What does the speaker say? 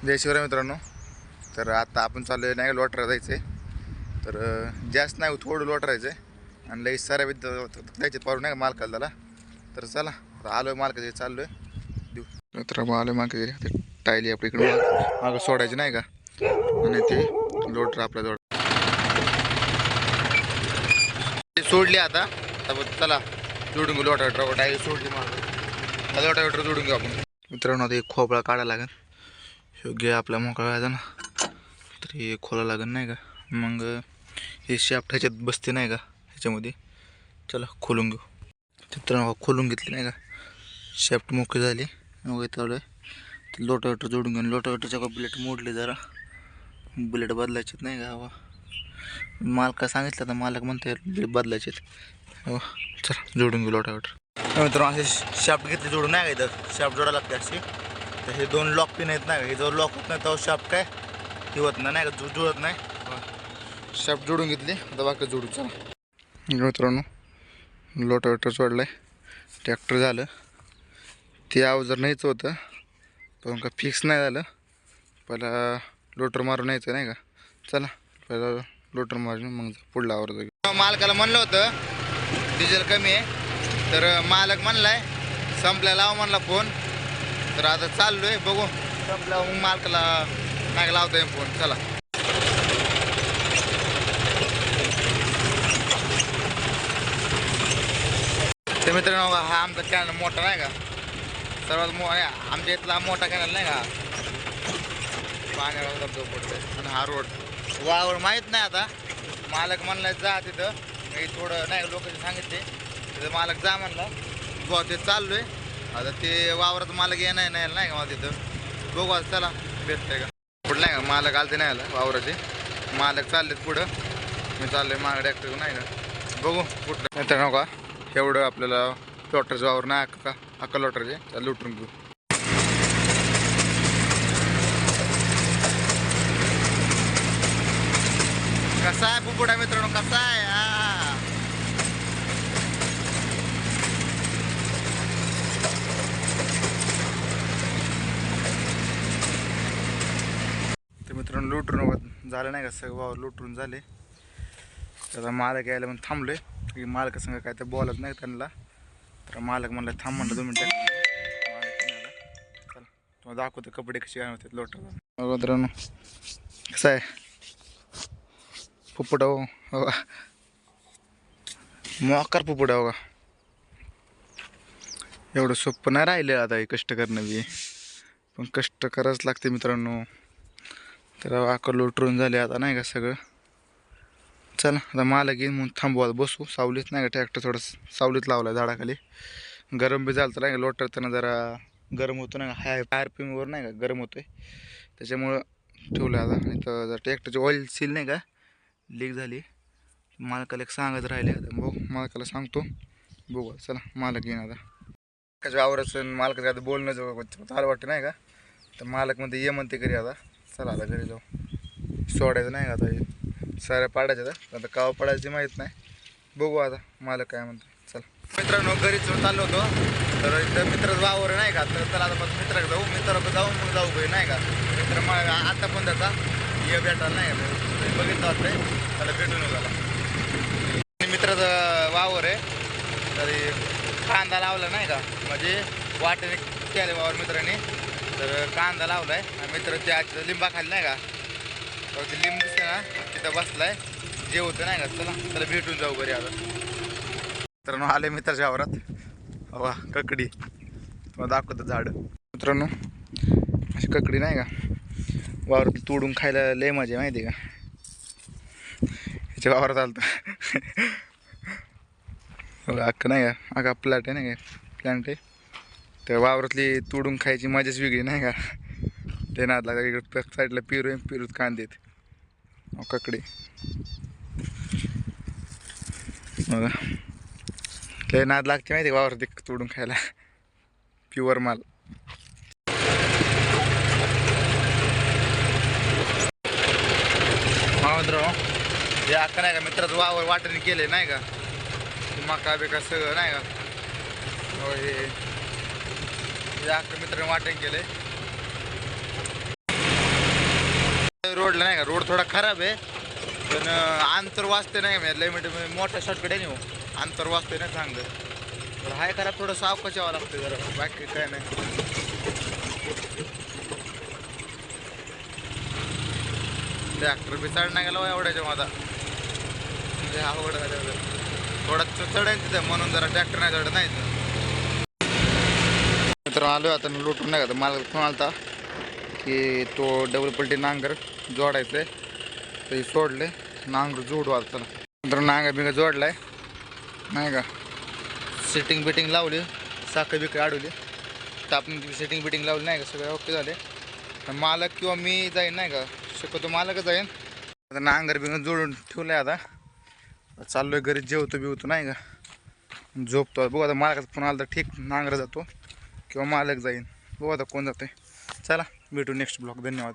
जय शिवराय मित्रांनो. तर आता आपण चालू आहे नाही लोटरा जायचं आहे. तर जास्त नाही थोडं लोटरायचं आहे आणि लई साऱ्या द्यायचे पारू नाही का मालकाला त्याला. तर चला आलो आहे मालकाचे चाललो आहे देऊ. तर आलो आहे मालकाचे टायली आपल्या इकडे मागं सोडायची नाही का आणि ते लोटर आपल्या जवळ सोडली. आता चला जोडून घेऊ लोटा टायली सोडली मागं लोटा जोडून घेऊ आपण. मित्रांनो आता एक खोबळा काढायला लागेल. योग्य आपला मोकळा व्हायचा ना तर हे खोला लागेल नाही का. मग हे शाफ्ट ह्याच्यात बसते नाही का ह्याच्यामध्ये. चला खोलून घेऊ. मित्रांनो खोलून घेतली नाही का शाफ्ट मोकळी झाली. मग चालू आहे लोटावेटर जोडून घेऊन. लोटावेटरच्या का बुलेट मोडले जरा बुलेट बदलायचे नाही का. हवा मालका सांगितलं तर मालक म्हणते बुलेट बदलायचे. हो चला जोडून घेऊ लोटावेटर. मित्रांनो असे शाफ्ट घेतले जोडून नाही का. इथं शाफ्ट जोडायला लागते अशी. तर हे दोन लॉक पिन आहेत नाही का. हे जर लॉक होत नाही तर शाफ्ट काय हे होत नाही का जुळत नाही. शाफ्ट जोडून घेतली आता बाकी जोडू. चला मित्रांनो लोटावेटर जोडला आहे. ट्रॅक्टर झालं. ते अवजार न्यायचं होतं पण का फिक्स नाही झालं. पहिला लोटर मारून यायचं नाही का. चला पहिला लोटर मारून मग पुढला आवर. मालकाला म्हणलं होतं डिझेल कमी आहे तर मालक म्हणलाय संपल्या लावा म्हणला फोन. तर आता चाललो आहे बघू संपला मग मालकाला नाही लावता येईल फोन. चला ते मित्रांनो हा आमचा कॅनल मोठा नाही का. सर्वात आमच्या इथला मोठा कॅनल नाही का. पाण्याला धबधबा पडतो आणि हा रोड वावर माहीत नाही. आता मालक म्हणला जा तिथं मी थोडं नाही लोकांनी सांगितले तिथं मालक जा म्हणला. बघ ते चाललो आहे आता. ते वावरात मालक येणार नाही नाही का मला तिथं. बघू आता चला भेटतंय का पुढं नाही का. मालक आलते नाही आला वावराचे. मालक चाललेत पुढं मी चाललो आहे मागं ट्रॅक्टर नाही का. बघू कुठलं मित्रांनो का एवढं आपल्याला लोटरचं वावर नाही का अक्का लोटरचे. चला लुटून घेऊ. कसा आहे पुपुडा मित्रांनो कसा आहे. तर मित्रांनो लुटून झालं नाही का सगळं वावर लुटून झाले. त्याचा मालक यायला म्हणून थांबलोय की मालका संग काय तर बोलत नाही त्यांना. तर मालक म्हणला थांब म्हणलं 2 मिनटं. मालक नाही आला. चला तुम्हाला दाखवतो कपडे कसे काय होते लोटर. मित्रांनो कसं आहे पुपुडा हो मोकार पुपुडा हो का. एवढं सोपं नाही राहिलं आता हे कष्ट करणं बी पण कष्ट करावंच लागते मित्रांनो. तर आकर लोटरून झाले आता नाही का सगळं. चला आता मालक येईन म्हणून थांबवा बसू सावलीत नाही का. ट्रॅक्टर थोडं सावलीत लावला झाडाखाली. गरम बी झालं तर नाही का लोटर त्यांना जरा गरम होतं नाही का. हाय RPMवर नाही का गरम होतोय त्याच्यामुळं ठेवलं आता. आणि तर जर ट्रॅक्टरची ऑइल सील नाही का लीक झाली. मालकाला एक सांगत राहिले आता बघ मालकाला सांगतो. बघू चला मालक येईन आता. त्याच्या आवराचं मालकाचं आता बोलणं चालू वाटतं नाही का. तर मालक म्हणते ये म्हणते घरी आता. चला आता घरी जाऊ. सोडायचं नाही का आता साऱ्या पाडायच्या आता काव पडायची माहीत नाही. बघू आता मालक काय म्हणतो. चला मित्रांनो घरी चाललो होतो तर इथं मित्राचं वावर नाही का. तर चला आता मग मित्राकडे जाऊ. मित्राकडे जाऊन मग जाऊ घरी नाही का. मित्र मग आता पण त्याचा ये भेटायला नाही का बघितलं वाटतंय त्याला भेटून झाला. मित्राचं वावर आहे तरी कांदा लावला नाही का. म्हणजे वाटेने केले वावर मित्राने. तर कांदा लावला आहे आणि मित्र त्या लिंबा खाली नाही का. तर ते लिंब दिसते ना तिथं बसलाय जेवतं नाही का. चला त्याला भेटून जाऊ घरी आता. मित्रांनो आले मित्राच्या वावरात. हवा ककडी तुम्हाला दाखवतं झाड. मित्रांनो अशी ककडी नाही का वावरात तोडून खायला लय मजा माहिती का. ह्याच्या वावरात आलं तर अख्खं नाही का अख्खा प्लॅट आहे नाही का प्लॅन्ट आहे. त्या वावरातली तोडून खायची मजाच वेगळी नाही का. ते नाद लागला इकडे साईडला पेरूत कांदेत ककडी बघा. लय नाद लागते माहिती का वावरात तोडून खायला प्युअर माल. हा मित्रांनो हे अख्खा नाही का मित्राचं वावर वाटेने केले नाही का. मका बिका सगळं नाही का. हे अख्खं मित्राने वाटेने केले. रोडला नाही का, रोड थोडा खराब आहे पण अंतर वाचते नाही का, लय म्हणजे मोठा शॉर्टकट आहे नाही हो, अंतर वाचते ना चांगलं. तर हाय खराब, थोडं सावकाश यावं लागतं जरा, बाकी काय नाही. ट्रॅक्टर बी चढ नाही गेला एवढ्याच्या माझा, म्हणजे अवघड झालं थोडा चढायचं तिथं, म्हणून जरा ट्रॅक्टर नाही चढत नाही. तर आलो आता लुटून नाही का, मला फोन आलता की तो डबल पलटी नांगर जोडायचं आहे, ते सोडले, नांगर जोडू आता. चला नंतर नांगर बिंगर जोडलाय नाही का, सेटिंग बिटिंग लावली, साखर बिकर अडवली, आपण सेटिंग बिटिंग लावली नाही का, सगळे ओके झाले. मालक किंवा मी जाईन नाही का, शक्यतो मालकच जाईन. आता नांगर बिंगर जोडून ठेवलं आहे, आता चाललोय घरी, जेवतो बिवतो नाही का, झोपतो. बघू आता मालकाचा फोन आला तर ठीक, नांगर जातो किंवा मालक जाईन, बघू आता कोण जाते. चला भेटू नेक्स्ट ब्लॉग. धन्यवाद.